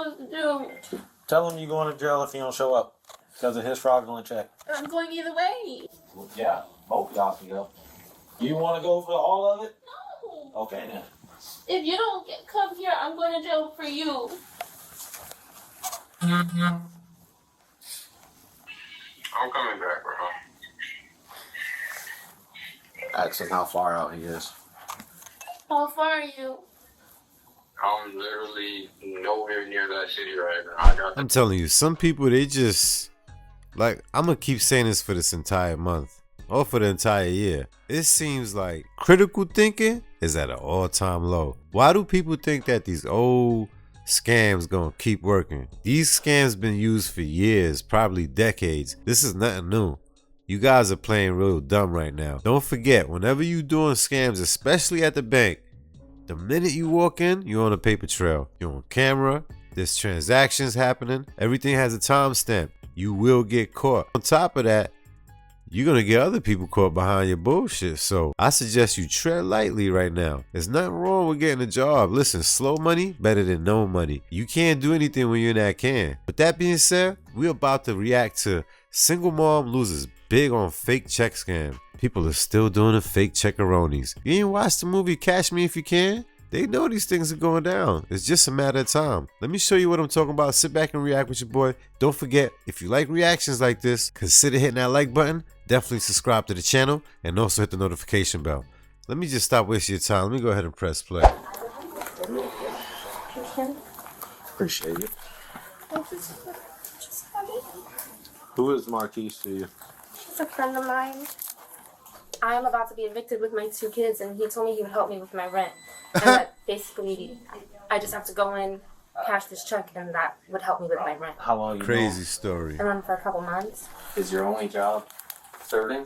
supposed to do? Tell him you're going to jail if he don't show up because of his fraudulent check. I'm going either way. Well, yeah, both y'all can go. You want to go for all of it? No. Okay, then. If you don't come here, I'm going to jail for you. I'm coming back, bro. Ask him how far out he is. How far are you? I'm literally nowhere near that city right now. I'm telling you, some people, they just, like, I'm going to keep saying this for this entire month or for the entire year. It seems like critical thinking is at an all-time low. Why do people think that these old scams gonna keep working? These scams been used for years, probably decades. This is nothing new. You guys are playing real dumb right now. Don't forget, whenever you doing scams, especially at the bank, the minute you walk in, you're on a paper trail. You're on camera. There's transactions happening. Everything has a timestamp. You will get caught. On top of that, you're going to get other people caught behind your bullshit. So I suggest you tread lightly right now. There's nothing wrong with getting a job. Listen, slow money better than no money. You can't do anything when you're in that can. With that being said, we're about to react to single mom loses big on fake check scam. People are still doing the fake checkaronis. You ain't watched the movie Catch Me If You Can? They know these things are going down. It's just a matter of time. Let me show you what I'm talking about. Sit back and react with your boy. Don't forget, if you like reactions like this, consider hitting that like button. Definitely subscribe to the channel and also hit the notification bell. Let me just stop wasting your time. Let me go ahead and press play. Appreciate it. Who is Marquise to you? She's a friend of mine. I'm about to be evicted with my 2 kids, and he told me he would help me with my rent. And that basically, I just have to go in, cash this check, and that would help me with my rent. How long you Crazy story. I run for a couple months. Is your only job serving?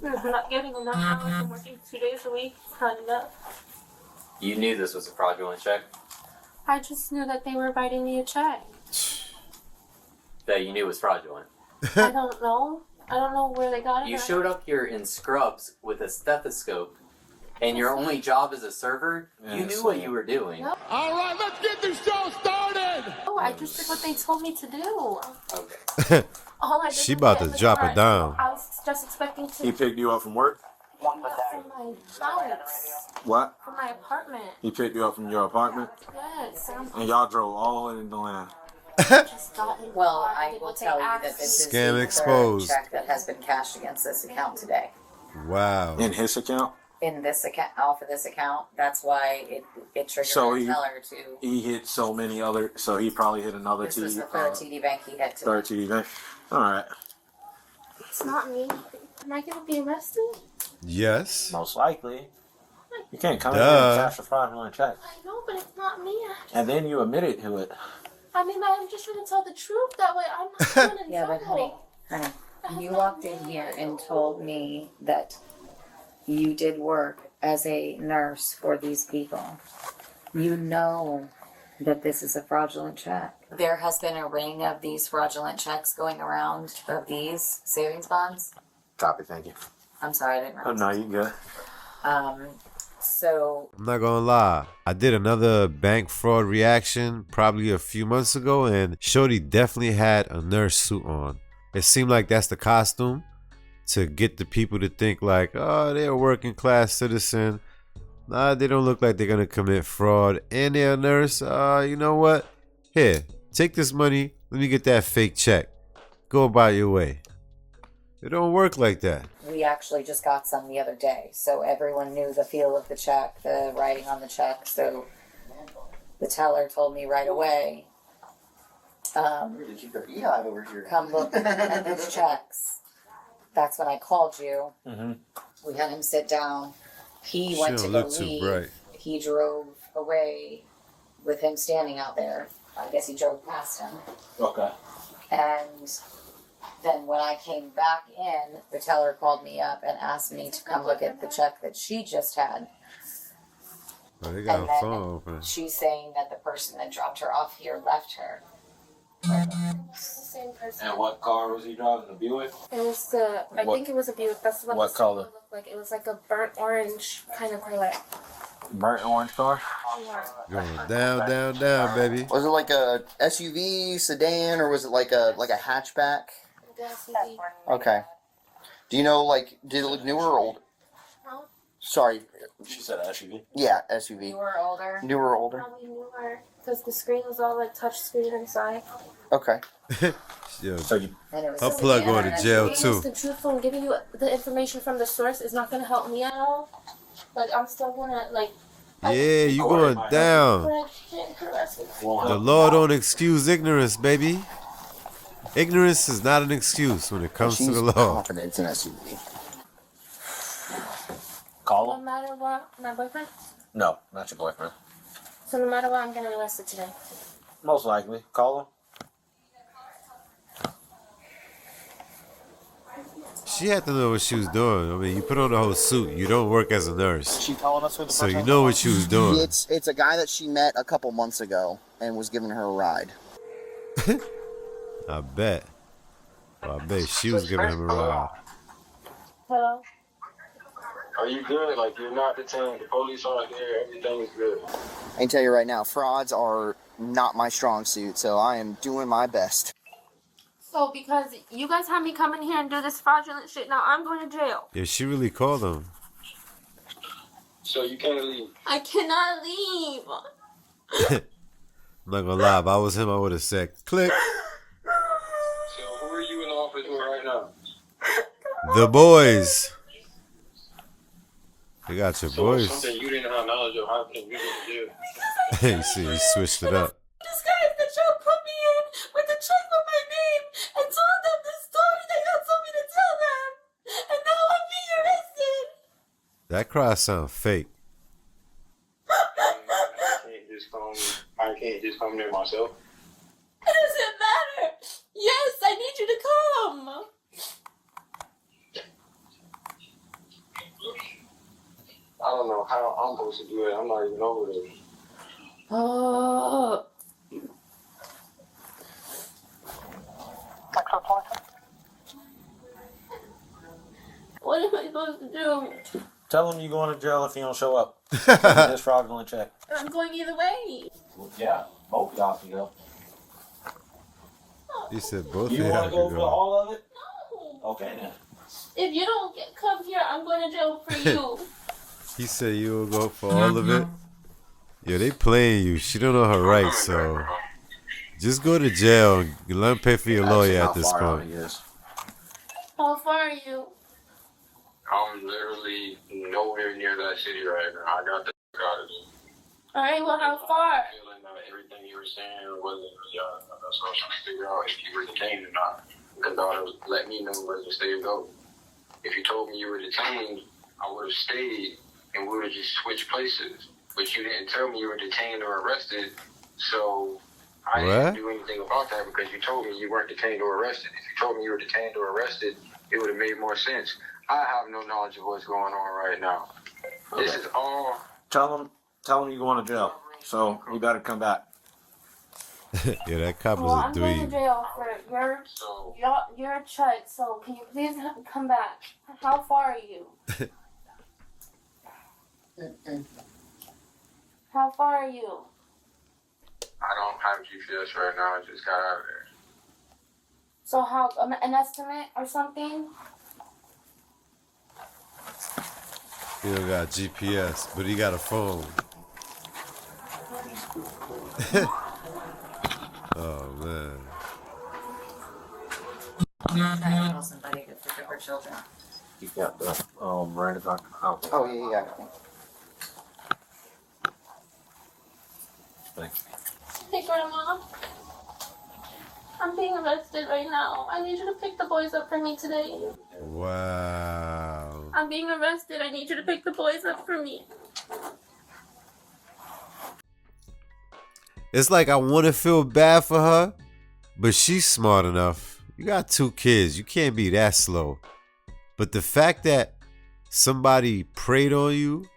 I'm not getting enough hours. I'm working 2 days a week. It's not enough. You knew this was a fraudulent check? I just knew that they were writing me a check. That you knew was fraudulent? I don't know. I don't know where they got it. You showed up here in scrubs with a stethoscope, and your only job as a server, you knew what you were doing. Nope. All right, let's get this show started! Oh, I just did what they told me to do. Okay. All I did She was about get in to the drop car. it down. I was just expecting to He picked you up from work? from my house, What? from my apartment. He picked you up from your apartment? Yes. And y'all drove all the way in the land? Just got in the Well, car, I did will what they tell you asked that this is Scam the exposed. third check that has been cashed against this account today. Wow. In his account? In this account, off of this account, that's why it triggered So the he- teller to. He hit so many other, so he probably hit another This was TD. the third TD bank he hit today. Third TD bank. Alright. It's not me. Am I gonna be arrested? Yes. Most likely. You can't come in here Duh. and cash a fraudulent check. I know, but it's not me. And then you admitted to it. I mean, I'm just trying to tell the truth. That way I'm not going in Yeah, but trouble. honey, you walked in here and told me that you did work as a nurse for these people. You know that this is a fraudulent check. There has been a ring of these fraudulent checks going around of these savings bonds. Copy, thank you. I'm sorry, I didn't Oh, realize. no, you good. So I'm not gonna lie. I did another bank fraud reaction probably a few months ago, and Shorty definitely had a nurse suit on. It seemed like that's the costume to get the people to think like, oh, they're a working class citizen. Nah, they don't look like they're gonna commit fraud, and they're a nurse. You know what? Here, take this money. Let me get that fake check. Go about your way. It don't work like that. we actually just got some the other day, so everyone knew the feel of the check, the writing on the check. So the teller told me right away, Did you go beehive over here? come look at these checks. That's when I called you. Mm-hmm. We had him sit down. He She went to don't go look too leave. bright. He drove away with him standing out there. I guess he drove past him. Okay. And then when I came back in, the teller called me up and asked me to come look at the check that she just had. Oh, they got And a phone then open. she's saying that the person that dropped her off here left her. It's the same person. And what car was he driving? The Buick? It was I What- think it was a Buick. That's what what the color? looked like. It was like a burnt orange kind of color. Bright orange car. Going down, down, down, baby. Was it like a SUV, sedan, or was it like a hatchback? Okay. Do you know, like, did it look newer or old? No. Sorry. She said SUV. Yeah, SUV. Newer, older. Newer or older? Probably newer, because the screen was all like touch screen inside. Okay. Yo, So you And it was her just plug the going to internet. jail Being too. instant truthful and giving you the information from the source is not going to help me at all. Like, I'm still going to, like, Yeah, you going down. but I can't harass me. The law don't excuse ignorance, baby. Ignorance is not an excuse when it comes to She's the law. confident it's an SUV. call No him? matter what, my boyfriend. No, not your boyfriend. So no matter what, I'm getting arrested today. Most likely. Call him. She had to know what she was doing. I mean, you put on the whole suit. You don't work as a nurse, She calling us with the so you person? know what she was doing. It's a guy that she met a couple months ago and was giving her a ride. I bet. Well, I bet she was giving him a ride. Hello? Are you good? Like, you're not detained. The police aren't there. Everything is good. I can tell you right now, frauds are not my strong suit, so I am doing my best. So because you guys had me come in here and do this fraudulent shit, now I'm going to jail. Yeah, she really called him. So you can't leave. I cannot leave. I'm not gonna lie, if I was him, I would have said, click. So who are you in the office with right now? The boys. You got your So boys. something you didn't have knowledge of happening, you didn't do. You see, he switched it up. This guy at the jail put me in with a check with my name and told them the story that y'all told me to tell them. And now I'm being arrested. That cry sound fake. I can't just come there myself. It doesn't matter. Yes, I need you to come. I don't know how I'm supposed to do it. I'm not even over there. Oh. What am I supposed to do? Tell him you're going to jail if he don't show up. This fraudulent check. I'm going either way. Yeah, both of y'all can go. He said both of You y'all want to go could for go. all of it? No. Okay then. If you don't come here, I'm going to jail for you. He said you will go for all of it. Yo, they playing you. She don't know her rights, so just go to jail and let him pay for your lawyer at this point. How far are you? I'm literally nowhere near that city right now. I got the out of there. All right, well, how far? Feeling that everything you were saying wasn't yeah. So I was trying to figure out if you were detained or not. Because that would let me know where to stay or go. If you told me you were detained, I would have stayed and we would have just switched places. But you didn't tell me you were detained or arrested, so I didn't do anything about that because you told me you weren't detained or arrested. If you told me you were detained or arrested, it would have made more sense. I have no knowledge of what's going on right now. Okay. This is all. Tell him you're going to jail. So you better come back. Yeah, that cop Well, was a I'm going to dweeb. jail for your check, so can you please come back? How far are you? How far are you? I don't have GPS right now. I just got out of there. So how, an estimate or something? He don't got GPS, but he got a phone. Oh man. I know somebody good for children. You got the Miranda card. Okay. Oh, yeah. Thanks. Hey, Grandma. I'm being arrested right now. I need you to pick the boys up for me today. Wow. I'm being arrested. I need you to pick the boys up for me. It's like I want to feel bad for her, but she's smart enough. You got 2 kids. You can't be that slow. But the fact that somebody preyed on you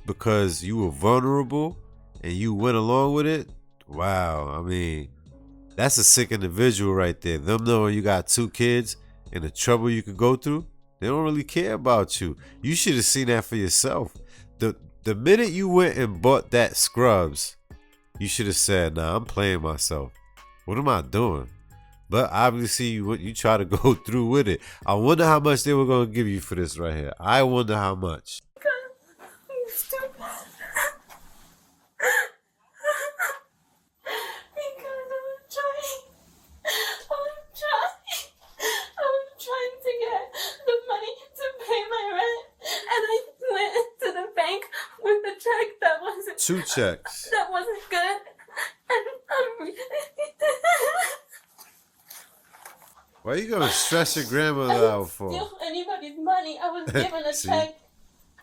because you were vulnerable and you went along with it, wow. I mean, that's a sick individual right there. Them knowing you got 2 kids and the trouble you could go through, they don't really care about you. You should have seen that for yourself. The minute you went and bought that scrubs, you should have said, nah, I'm playing myself. What am I doing? But obviously, you try to go through with it. I wonder how much they were going to give you for this right here. I wonder how much. Two checks. That wasn't good. Why you gonna stress your grandmother out for? Steal anybody's money. I was given a See? check.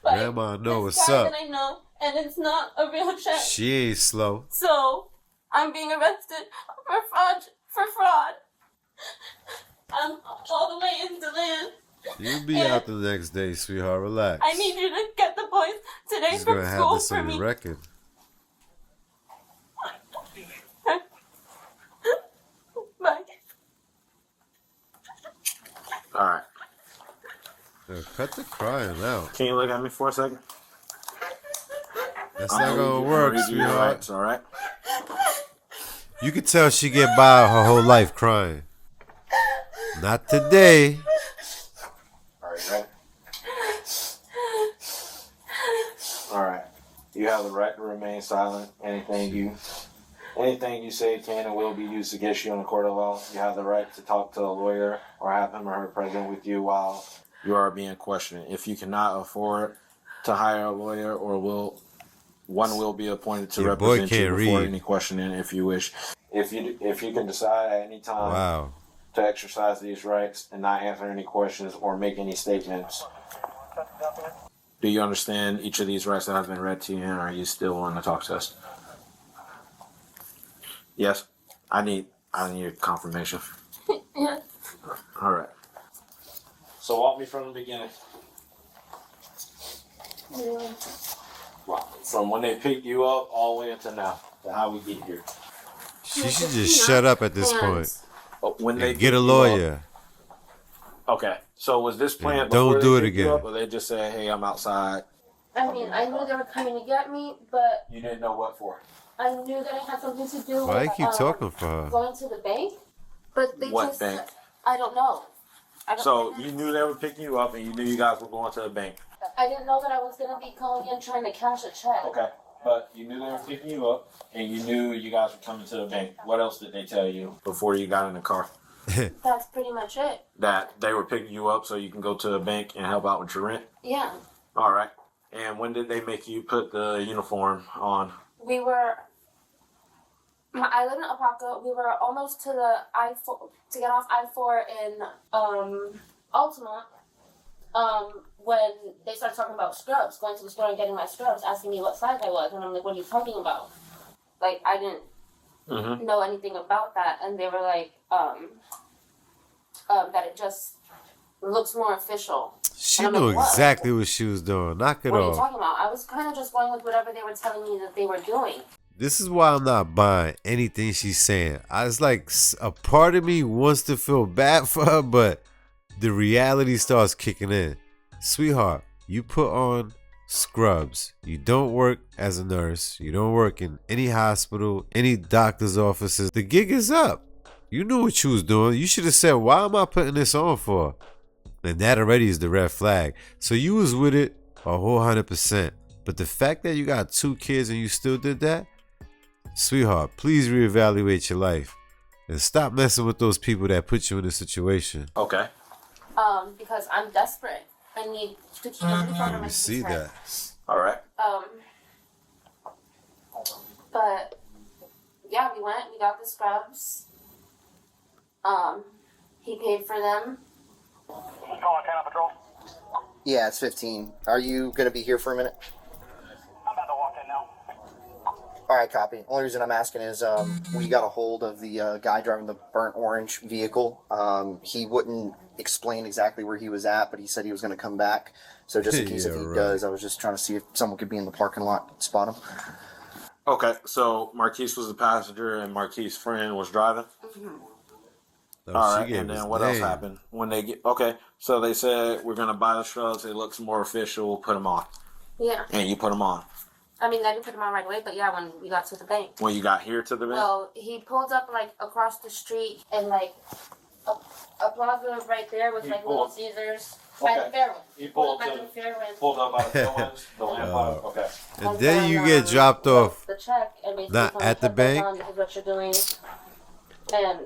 By Grandma know this what's guy up. that I know, and it's not a real check. She ain't slow. So I'm being arrested for fraud. I'm all the way in Deland. You'll be out the next day, sweetheart. Relax. I need you to get the boys today She's from gonna have school this for on me. the record. Bye. All right. Yo, cut the crying out. Can you look at me for a second? That's not gonna work, Read you your sweetheart. rights, all right? You can tell she get by her whole life crying. Not today. All right, ready? All right. You have the right to remain silent. Anything you say can and will be used against you in a court of law. You have the right to talk to a lawyer or have him or her present with you while you are being questioned. If you cannot afford to hire a lawyer one will be appointed to Your boy represent you can't before read. any questioning if you wish. If you can decide at any time Wow. to exercise these rights and not answer any questions or make any statements. Do you understand each of these rights that have been read to you, and are you still willing to talk to us? Yes. I need a confirmation. Yes. All right. So walk me from the beginning. From when they picked you up all the way until now, to how we get here. She should just shut up at this point. When they And get a picked you lawyer. up- okay. So was this planned And don't before do they it picked you again. up, or they just said, "Hey, I'm outside"? I mean, I knew they were coming to get me, but You didn't know what for. I knew that it had something to do Why with you keep talking for her? going to the bank. But they What just, bank? I don't know. I don't So you knew they were picking you up, and you knew you guys were going to the bank. I didn't know that I was gonna be going in trying to cash a check. Okay. But you knew they were picking you up, and you knew you guys were coming to the bank. What else did they tell you before you got in the car? That's pretty much it. That they were picking you up so you can go to the bank and help out with your rent? Yeah. All right. And when did they make you put the uniform on? We were. I live in Apaka. We were almost to the I-4 to get off I-4 in Altamont. When they started talking about scrubs, going to the store and getting my scrubs, asking me what size I was, and I'm like, "What are you talking about?" Like I didn't know anything about that, and they were like, that it just looks more official. She And I'm knew like, what? exactly what she was doing. Knock it What are you off. talking about? I was kind of just going with whatever they were telling me that they were doing. This is why I'm not buying anything she's saying. It's like a part of me wants to feel bad for her, but the reality starts kicking in. Sweetheart, you put on scrubs. You don't work as a nurse. You don't work in any hospital, any doctor's offices. The gig is up. You knew what you was doing. You should have said, why am I putting this on for? And that already is the red flag. So you was with it a whole 100%. But the fact that you got 2 kids and you still did that, sweetheart, please reevaluate your life and stop messing with those people that put you in this situation. Okay. Because I'm desperate. I need to keep everything from my You see that? All right. But yeah, we went. We got the scrubs. He paid for them. Calling 10 on patrol. Yeah, it's 15. Are you gonna be here for a minute? I'm about to walk in now. All right, copy. Only reason I'm asking is we got a hold of the guy driving the burnt orange vehicle. He wouldn't explain exactly where he was at, but he said he was going to come back. So just in case Yeah, if he right. does, I was just trying to see if someone could be in the parking lot and spot him. Okay. So Marquise was the passenger, and Marquise's friend was driving. Oh, All she right. gave And his then what else name. happened when they get? Okay. So they said we're gonna buy the shrubs. It looks more official. We'll put them on. Yeah. And you put them on. I mean, I didn't put them on right away, but yeah, when we got to the bank. When you got here to the bank? Well, he pulled up like across the street and like a plaza right there with like Little Caesars. By the Fairway. He pulled by up the Fairway. Pulled up by the Fairways, the lamp light. Okay. And then you get dropped off. The check and basically Not told me, at the "Put this bank? on, this is what you're doing." And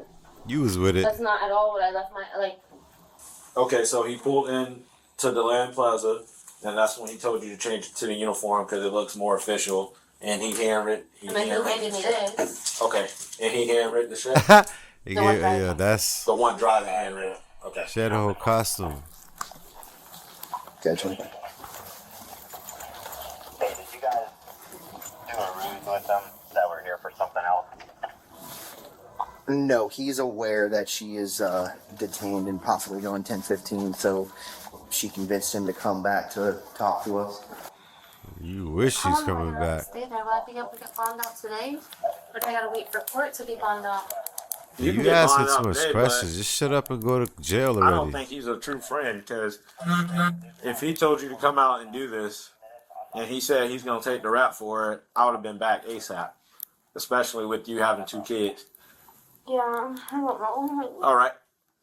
You was with it. that's not at all what I left my like. Okay, so he pulled in to the Land Plaza, and that's when he told you to change it to the uniform because it looks more official. And he handwritten. And then he handed me this. Okay, and he handwritten the check. He The one gave, driving. yeah, that's The one driving handwritten. Okay. she had a whole costume. Gotcha. Hey, did you guys do a ruse with them that we're here for something else? No, he's aware that she is detained and possibly going 10-15, so she convinced him to come back to talk to us. You wish How she's long am I coming gonna back. Stay there. Will I be able to get bond out today, or do I gotta wait for court to be bond out? You can You get asking bonded too out much today, questions. Just shut up and go to jail but I don't already. think he's a true friend because if he told you to come out and do this, and he said he's gonna take the rap for it, I would have been back ASAP. Especially with you having 2 kids. Yeah, I don't know. All right.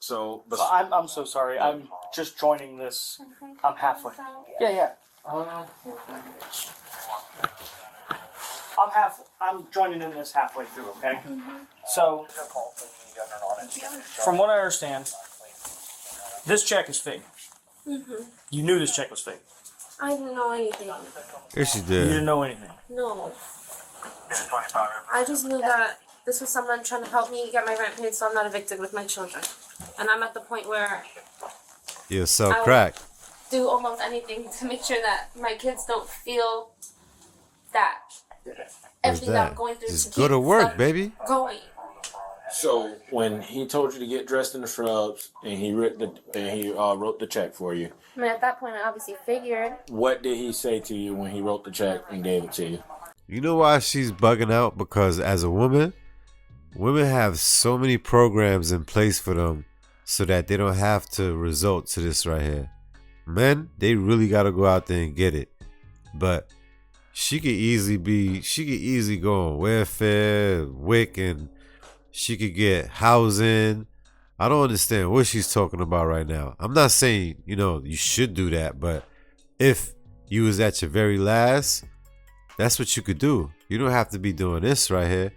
So, but I'm so sorry. I'm just joining this. I'm halfway. Yeah. I'm joining in this halfway through. Okay. So, from what I understand, this check is fake. You knew this check was fake. I didn't know anything. Yes, she You did. didn't know anything. No. I just knew that this was someone trying to help me get my rent paid so I'm not evicted with my children. And I'm at the point where You sell I would crack. do almost anything to make sure that my kids don't feel that What's everything that I'm that? going through Just to go keep to work, stuff baby. going. so when he told you to get dressed in the shrubs and he wrote the check for you, I mean, at that point, I obviously figured. what did he say to you when he wrote the check and gave it to you? You know why she's bugging out? Because as a woman, women have so many programs in place for them so that they don't have to resort to this right here. Men, they really got to go out there and get it. But she could easily go on welfare, WIC, and she could get housing. I don't understand what she's talking about right now. I'm not saying, you should do that, but if you was at your very last, that's what you could do. You don't have to be doing this right here.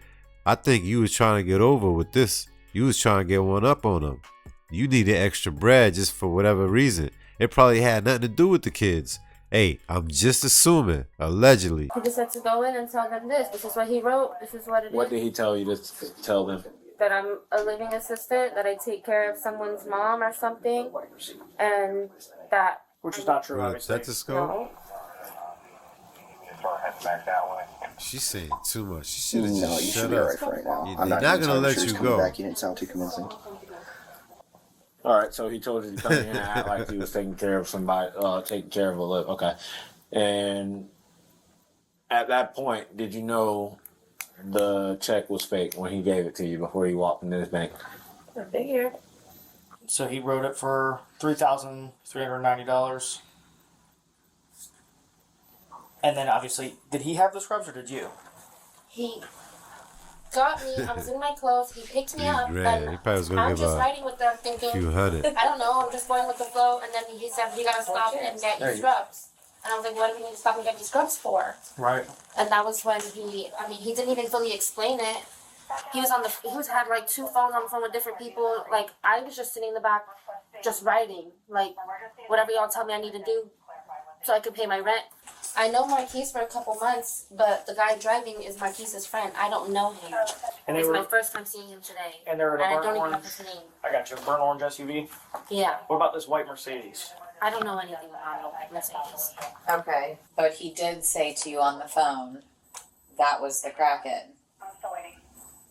I think you was trying to get over with this. You was trying to get one up on them. You needed extra bread just for whatever reason. It probably had nothing to do with the kids. Hey, I'm just assuming, allegedly. He just said to go in and tell them this. This is what he wrote. This is what it is. What did he tell you to tell them? That I'm a living assistant, that I take care of someone's mom or something, and that. Which is not true, What, obviously. stethoscope? No. Just sort of head back that way. She's saying too much. She should have No, just you shut should be up. alright for right now. They're I'm not even gonna entirely let sure he's you coming go. Back. You didn't sound too convincing. All right, so he told you to come in and act like he was taking care of somebody, taking care of a live. Okay, and at that point, did you know the check was fake when he gave it to you before you walked into his bank? I figured. So he wrote it for $3,390. And then obviously, did he have the scrubs or did you? He got me. I was in my clothes. He picked me up, Grand. He and probably was gonna I'm give just a riding with them, thinking, few hundred. I don't know. I'm just going with the flow. And then he said, "You gotta stop and get your scrubs." And I was like, "What do we need to stop and get these scrubs for?" Right. And that was when he didn't even fully explain it. He had like 2 phones on the phone with different people. Like, I was just sitting in the back, just writing, like, whatever y'all tell me I need to do so I could pay my rent. I know Marquise for a couple months, but the guy driving is Marquise's friend. I don't know him. And they It's were, my first time seeing him today. and they were in And a I burnt don't even orange. have his name. I got you. A burnt orange SUV. Yeah, What about this white Mercedes? I don't know anything about Mercedes. Okay, but he did say to you on the phone that was the crackhead.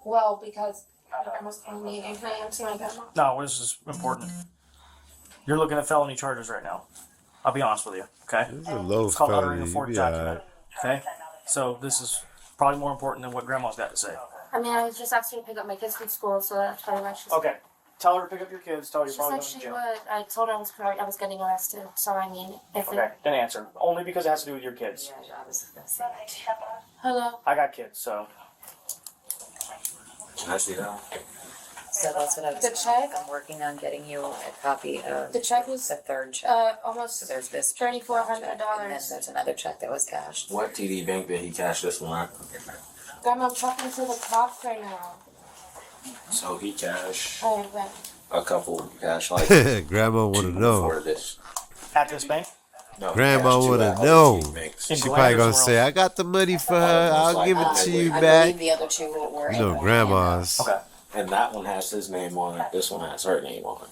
Well, because my grandma's calling me and I answer my grandma. No, this is important. You're looking at felony charges right now. I'll be honest with you, okay? This is a low It's called uttering felony. a You forged be document, alright. okay? So this is probably more important than what Grandma's got to say. I mean, I was just asking to pick up my kids from school, so that's probably why she's... Okay, Tell her to pick up your kids. Tell her you're She probably said going to she jail. would. I told her I was getting arrested. So I mean, if Okay, it, then answer. Only because it has to do with your kids. Yeah, I was gonna say that too. hello. I got kids, so. I see that. So that's what I was. The check? I'm working on getting you a copy of The check was the third check. So almost there's this $3,400. and then there's another check that was cashed. What TD bank did he cash this one at? Grandma, I'm talking to the cops right now. So he cashed Oh, right. a couple cash like Grandma want to know. before this. At this bank? No, Grandma cashed two wanna at other know. TD banks. In She probably gonna Glamorous say, World. "I got the money for her. I'll give it to you I back." believe the other two were You know, in grandmas. Okay. And that one has his name on it. This one has her name on it.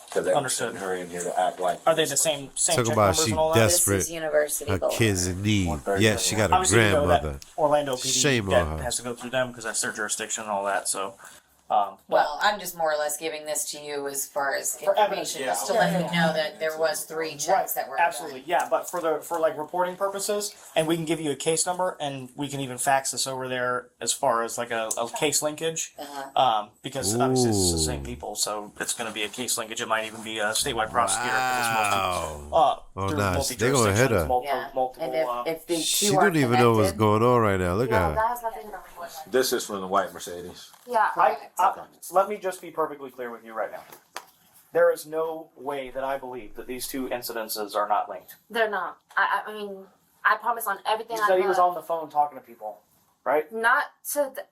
Because they were Understood. sending her in here to act like. Are they the same Talk check about numbers she and all that? desperate. This is University Her Boulevard. kids in need. 130. Yeah, she got a Obviously, you know that grandmother. Orlando PD Shame that on her. has to go through them because that's their jurisdiction and all that. So, Well, I'm just more or less giving this to you as far as For evidence, information, yeah. just to let you know that there was 3 checks that were absolutely, yeah. But for like reporting purposes, and we can give you a case number, and we can even fax this over there as far as like a case linkage, because obviously it's the same Ooh. people, so it's going to be a case linkage. It might even be a statewide prosecutor. 'Cause it's Wow. multi, Oh, through nice. They gonna hit her. multi-jurisdictions, Yeah. multiple. And if the two She are don't even know what's connected, going on right now. Look No, at that her. has nothing to do with it. This is from the white Mercedes. Yeah. Let me just be perfectly clear with you right now. There is no way that I believe that these two incidences are not linked. They're not. I mean, I promise on everything You I said he was love. on the phone talking to people, right? Not to the,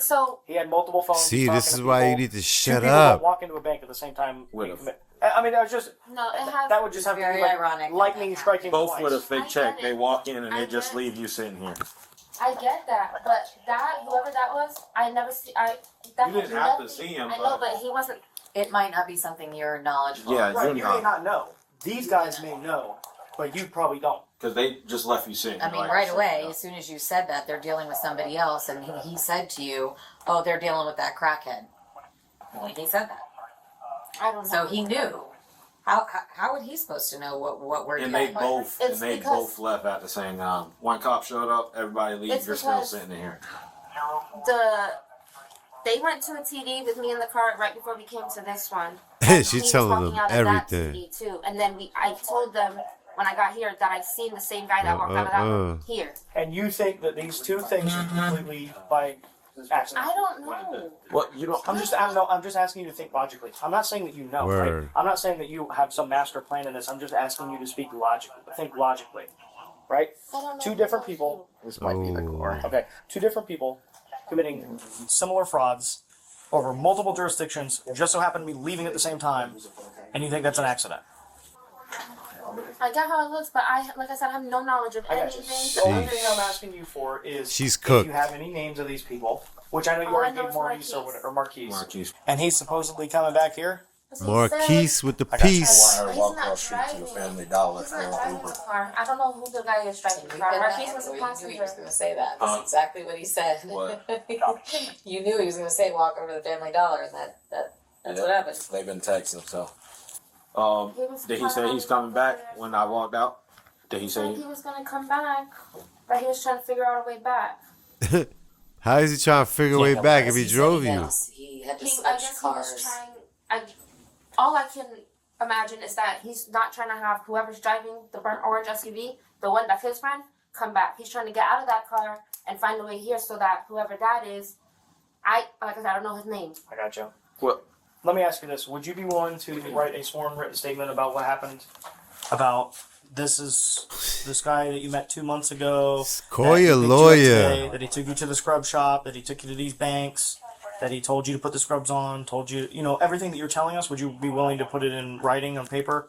so He had multiple phones. See, talking this to is why you people. need to Two shut people don't up. walk into a bank at the same time. With and a- commit- I mean, that was just no, it has. that would just have to be very like ironic. lightning striking Both twice. with a fake I check. get They it. walk in and I they just get it. leave you sitting here. I get that, but that whoever that was, I never see. That You didn't had have to nothing- see him, I know, but- but he wasn't. it might not be something you're knowledgeable Yeah, of. Right, you're you not. may not know. These guys may know, but you probably don't. Because they just left you sitting. I here mean, like right this. away, as soon as you said that, they're dealing with somebody else, and he said to you, "Oh, they're dealing with that crackhead." Like he said that, I don't know. so he knew. How would he supposed to know what we're And dealing they with? both It's and they because- both left at the same time. One cop showed up, everybody leaves, It's you're still because- sitting in here. They went to a TD with me in the car right before we came to this one. She's He was telling walking them out of that everything. TD too, and then I told them when I got here that I seen the same guy that walked out of that one here. And you think that these two things are completely by accident? I don't know. What you don't? I'm just asking you to think logically. I'm not saying that you know. Right? Word. I'm not saying that you have some master plan in this. I'm just asking you to speak logically. Think logically, right? I don't know Two who different that people. This might be the Oh. core. Okay, two different people committing similar frauds over multiple jurisdictions, just so happen to be leaving at the same time, and you think that's an accident. I get how it looks, but like I said, I have no knowledge of I got you. anything. The only thing I'm asking you for is She's if cooked. you have any names of these people, which I know you All I already know gave is Maurice Marquise. or Marquise. Marquise. And he's supposedly coming back here. Marquise with the I got you. peace. I He's walk not across the street to a driving. Family Dollar He's for not an driving Uber. the car. I don't know who the guy is driving the car. Marquise was a You knew he passenger. was going to say that. That's Huh? exactly what he said. What? You knew he was going to say walk over to the Family Dollar, and that's what happened. They've been texting, so. He was Did he say he's coming back when I walked out? Did he He say? said he was gonna come back, but he was trying to figure out a way back. How is he trying to figure a way back if he drove you? He had to I switch guess cars. he was trying. All I can imagine is that he's not trying to have whoever's driving the burnt orange SUV, the one that's his friend, come back. He's trying to get out of that car and find a way here so that whoever that is, like I said, I don't know his name. I got you. What? Let me ask you this: would you be willing to write a sworn written statement about what happened? About this guy that you met 2 months ago. Call that he your picked you up lawyer. today, that he took you to the scrub shop. That he took you to these banks. That he told you to put the scrubs on. Told you, everything that you're telling us. Would you be willing to put it in writing on paper?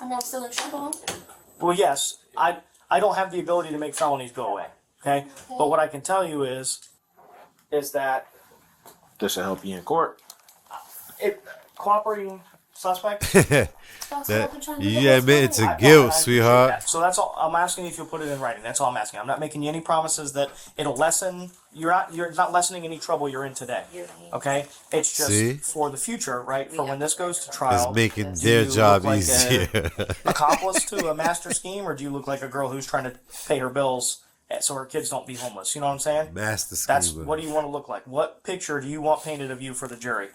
I mean, I'm still in trouble. Well, yes. I don't have the ability to make felonies go away. Okay, but what I can tell you is that This will help you in court. if cooperating suspect. That's what I've been trying to You get admit this to going. guilt, I appreciate sweetheart. that. So that's all. I'm asking if you'll put it in writing. That's all I'm asking. I'm not making you any promises that it'll lessen. You're not lessening any trouble you're in today. Okay. It's just See? for the future, right? For when this goes to trial. It's making do their you job look like easier. accomplice to a master scheme, or do you look like a girl who's trying to pay her bills so her kids don't be homeless? You know what I'm saying? Master That's schemer. what do you want to look like? What picture do you want painted of you for the jury?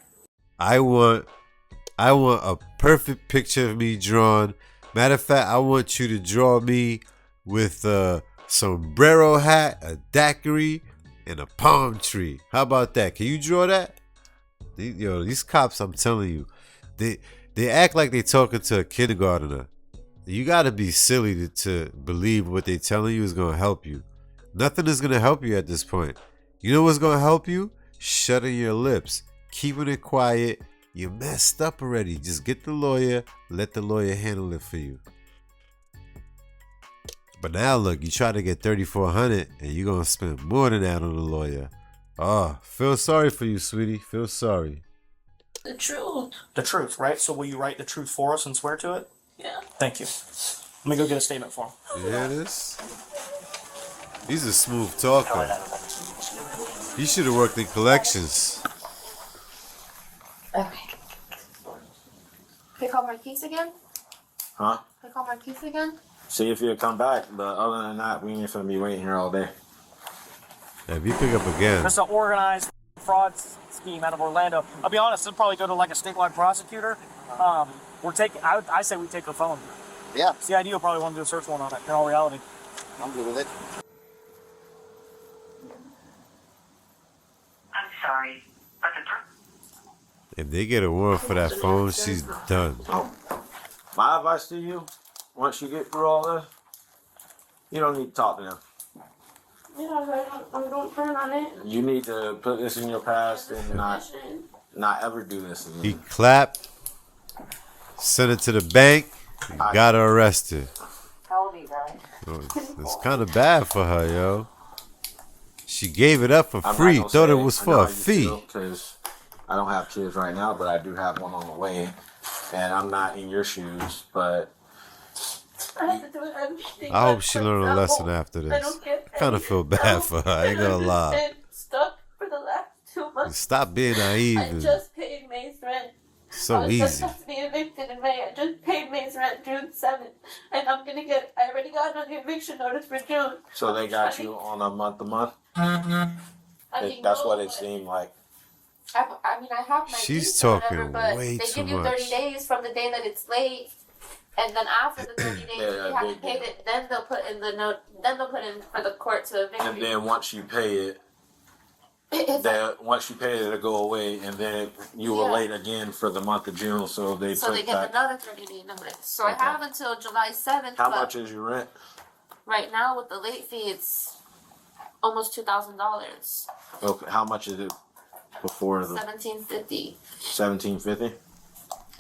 I want a perfect picture of me drawn. Matter of fact, I want you to draw me with a sombrero hat, a daiquiri, and a palm tree. How about that? Can you draw that? These cops, I'm telling you, they act like they talking to a kindergartner. You gotta be silly to believe what they telling you is gonna help you. Nothing is gonna help you at this point. You know what's gonna help you? Shutting your lips, keeping it quiet. You messed up already. Just get the lawyer, let the lawyer handle it for you. But now look, you try to get $3,400 and you're gonna spend more than that on the lawyer. Oh, feel sorry for you, sweetie. Feel sorry. The truth. The truth, right? So will you write the truth for us and swear to it? Yeah. Thank you. Let me go get a statement for him. Yeah, this. He's a smooth talker. He should have worked in collections. Okay. Can I call Marquise again? Huh? Can I call Marquise again? See if he'll come back, but other than that, we ain't gonna be waiting here all day. If you pick up again. This is an organized fraud scheme out of Orlando. I'll be honest, it'll probably go to like a statewide prosecutor. I say we take her phone. Yeah, CID will probably want to do a search warrant on it, in all reality. I'm good with it. I'm sorry, but the If they get a warrant for that phone, she's done. My advice to you, once you get through all this, you don't need to talk to them. Yeah, I don't plan on it. You need to put this in your past and not ever do this again. He clapped, sent it to the bank, and got her arrested. How old are you, Brian? It's kind of bad for her, yo. She gave it up for I'm not free, gonna thought say it was I for know a how you fee. feel, 'cause I don't have kids right now, but I do have one on the way, and I'm not in your shoes. But I have to do everything. I hope she learned a lesson after this. I kind of feel bad for her, I ain't gonna lie. Been stuck for the last 2 months. Stop being naive. I And just paid May's rent. so I was easy. supposed to be evicted in May. I just paid May's rent June 7th. And I already got an eviction notice for June. so they got you on a month-to-month. I mean, That's what no, it seemed like. I have my She's lease or whatever, talking but way they too give you 30 much. days from the day that it's late. And then after the 30 days, Yeah, you have they to pay do. it. Then they'll put in the note. Then they'll put in for the court to evict And you. then once you pay it, once you pay it, it'll go away, and then you were Yeah. late again for the month of June, so they So they took give back. another 30-day notice. So I Okay. have until July 7th. How but much is your rent? right now with the late fee, it's almost $2,000. Okay, how much is it before the $1,750. $1,750?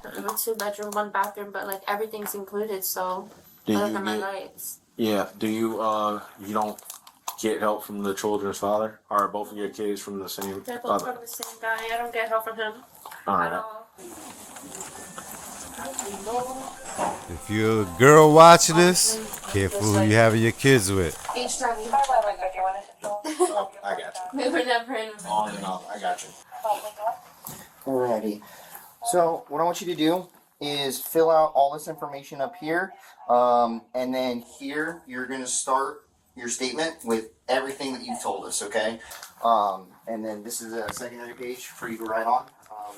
A 2-bedroom, 1 bathroom, but like everything's included. So Do other you than my get? lights. Yeah. Do you you don't get help from the children's father? Are both of your kids from the same They're both father? from the same guy. I don't get help from him All at right. all. If you're a girl watching this, careful who you having your kids with. Each time we Oh, I got you. we were never in. On and off. I got you. Alrighty. So what I want you to do is fill out all this information up here, and then here you're gonna start your statement with everything that you've told us. Okay. And then this is a secondary page for you to write on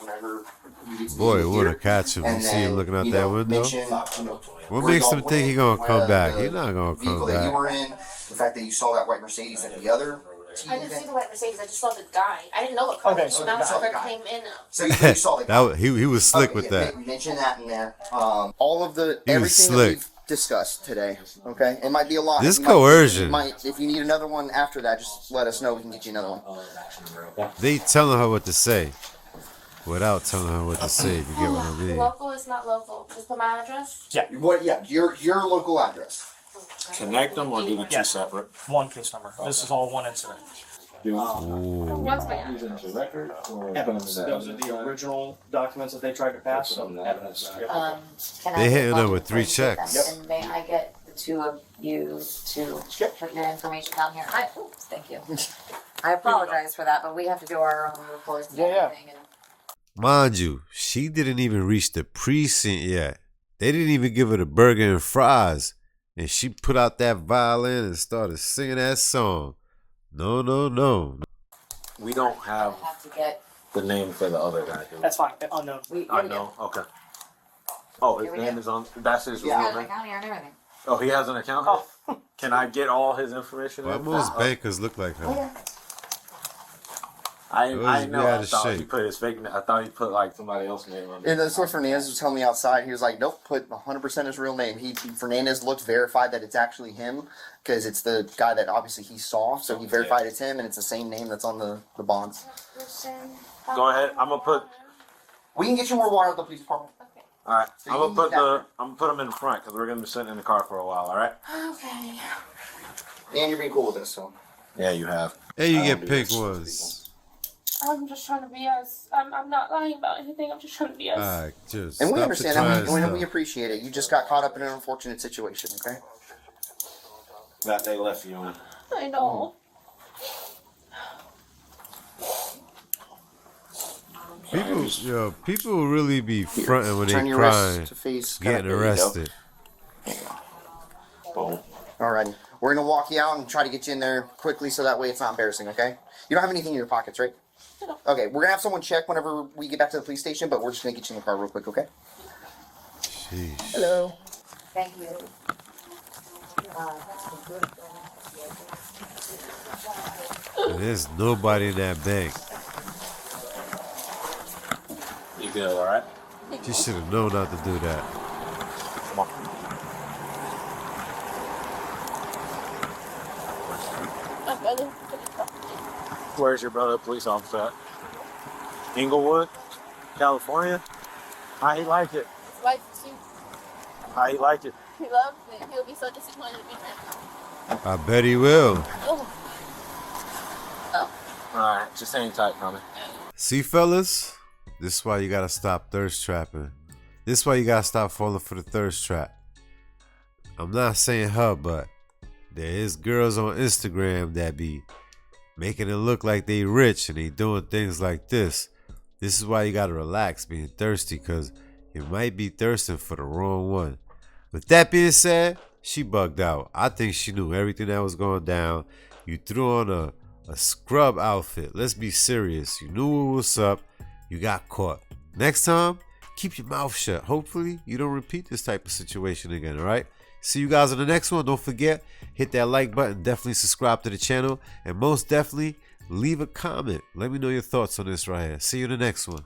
whenever you get to the Boy, end wanna here. catch him. You And see him then, looking out you that know, window? mention, you know, What where makes y'all him think he went, gonna come back? the He's not gonna vehicle come that you back. were in, the fact that you saw that white Mercedes at the other I didn't see the white Mercedes. I just saw the guy. I didn't know what car. Okay, So so now you saw the the guy. came in. So you saw the That he was slick Okay, with yeah, that. Mention that in there. All of the He was everything that slick. we've discussed today. Okay, it might be a lot. This You coercion. if you need another one after that, just let us know. We can get you another one. They telling her what to say without telling her what to say. If you get what I mean. Local is not local. Just put my address. What? Yeah, your local address. Connect them or do the two Yes. separate? One case number. This is all one incident. Ooh. What's my address? Evidence. Those are the original documents that they tried to pass. So evidence. Can I They get hitting her one with 3 before you get checks. them? And may I get the two of you to put your information down here? Oops, thank you. I apologize for that, but we have to do our own reports and Yeah, yeah. everything. And Mind you, she didn't even reach the precinct yet. They didn't even give her the burger and fries. And she put out that violin and started singing that song. No. We don't I have. have to get the name for the other guy. That's fine. Unknown. I know. Okay. Oh, his Here we name go. is on. That's his Yeah, real name. account here and everything. Oh, he has an account. Oh. Can I get all his information? Why in? most bankers look like her? Okay. I Those know. be out I of thought he shape. put his fake. I thought he put like somebody else's name on. And that's what Fernandez was telling me outside. He was like, "Nope, put 100% his real name." Fernandez looked verified that it's actually him because it's the guy that obviously he saw. So he verified it's him, and it's the same name that's on the bonds. Go ahead. I'm gonna put. We can get you more water at the police department. All right. So I'm you gonna put need that. I'm gonna put him in the front because we're gonna be sitting in the car for a while. All right. Okay. And you're being cool with this, so. Yeah, you have. Hey, you I get don't do pink this with ones. I'm just trying to be us. I'm not lying about anything. I'm just trying to be us. Alright, just And we stop understand the that. trying We stuff. appreciate it. You just got caught up in an unfortunate situation, okay? That they left you in. I know. People really be fronting when Turn they your crying, wrist to face. getting There you go. arrested. Boom. Alrighty. We're gonna walk you out and try to get you in there quickly so that way it's not embarrassing, okay? You don't have anything in your pockets, right? No. Okay, we're gonna have someone check whenever we get back to the police station, but we're just gonna get you in the car real quick, okay? Sheesh. Hello. Thank you. And there's nobody in that bank. You good? All right. She should have known not to do that. Come on. Where's your brother, police officer at? Inglewood, California. How he like it? His wife too. How he like it? He loves it. He'll be so disappointed to be there. I bet he will. Oh. All right, just hang tight, homie. See, fellas, this is why you gotta stop thirst trapping. This is why you gotta stop falling for the thirst trap. I'm not saying her, but there is girls on Instagram that be making it look like they rich and they doing things like this. This is why you gotta relax being thirsty, cause you might be thirsting for the wrong one. With that being said, she bugged out. I think she knew everything that was going down. You threw on a scrub outfit. Let's be serious. You knew what was up. You got caught. Next time, keep your mouth shut. Hopefully, you don't repeat this type of situation again, all right? See you guys on the next one. Don't forget, hit that like button. Definitely subscribe to the channel. And most definitely, leave a comment. Let me know your thoughts on this right here. See you in the next one.